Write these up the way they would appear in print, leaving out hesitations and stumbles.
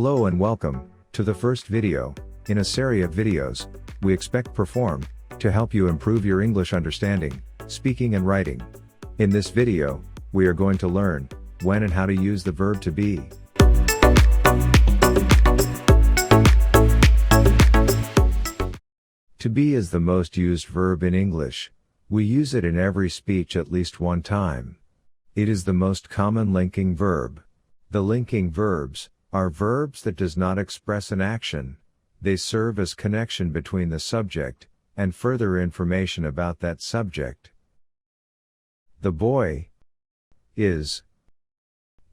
Hello and welcome to the first video in a series of videos we expect perform to help you improve your English understanding, speaking and writing. In this video, we are going to learn when and how to use the verb to be. To be is the most used verb in English. We use it in every speech at least one time. It is the most common linking verb. The linking verbs are verbs that does not express an action. They serve as connection between the subject and further information about that subject. The boy is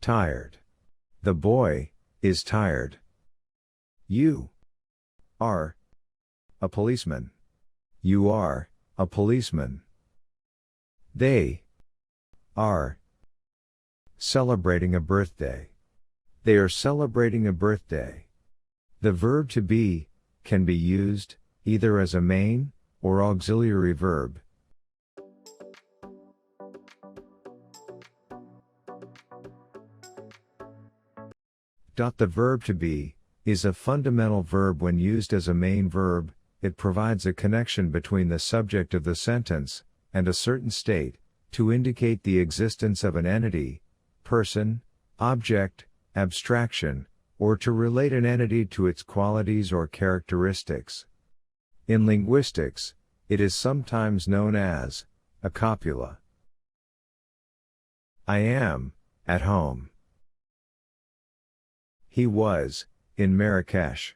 tired. The boy is tired. You are a policeman. You are a policeman. They are celebrating a birthday. They are celebrating a birthday. The verb to be can be used either as a main or auxiliary verb. The verb to be is a fundamental verb when used as a main verb. It provides a connection between the subject of the sentence and a certain state to indicate the existence of an entity, person, object, abstraction, or to relate an entity to its qualities or characteristics. In linguistics, it is sometimes known as a copula. I am at home. He was in Marrakech.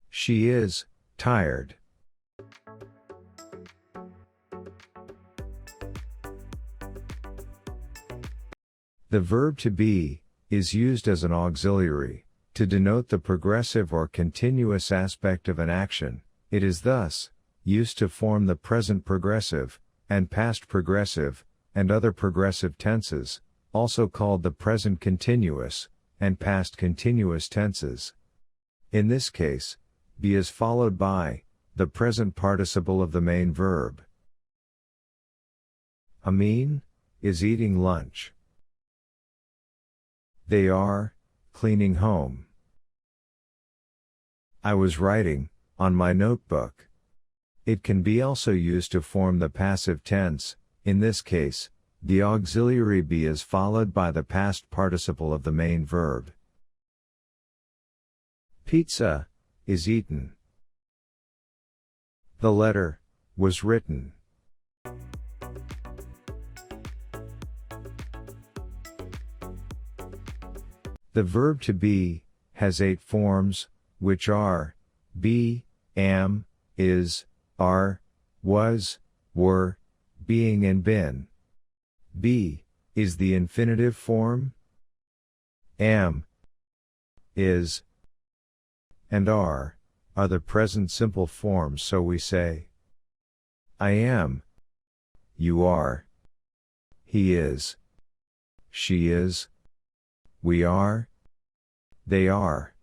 She is tired. The verb to be is used as an auxiliary to denote the progressive or continuous aspect of an action. It is thus used to form the present progressive and past progressive and other progressive tenses, also called the present continuous and past continuous tenses. In this case, be is followed by the present participle of the main verb. Amine is eating lunch. They are cleaning home. I was writing on my notebook. It can be also used to form the passive tense. In this case, the auxiliary be is followed by the past participle of the main verb. Pizza is eaten. The letter was written. The verb to be has 8 forms, which are be, am, is, are, was, were, being and been. Be is the infinitive form. Am, is, and are the present simple forms, so we say I am, you are, he is, she is, we are, they are.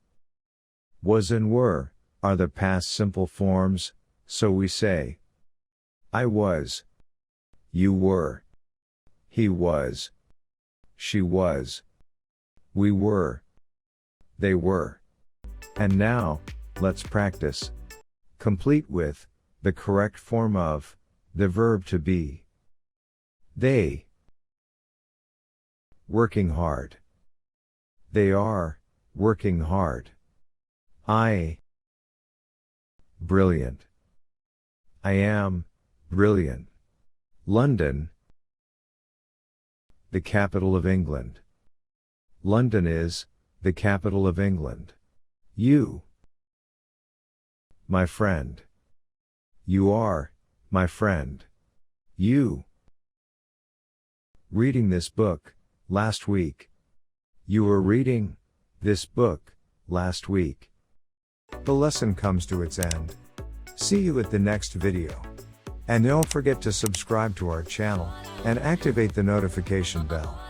Was and were are the past simple forms, so we say I was, you were, he was, she was, we were, they were. And now, let's practice. Complete with the correct form of the verb to be. They working hard. They are working hard. I brilliant. I am brilliant. London, the capital of England. London is the capital of England. You, my friend. You are my friend. You reading this book last week. You were reading this book last week. The lesson comes to its end. See you at the next video. And don't forget to subscribe to our channel and activate the notification bell.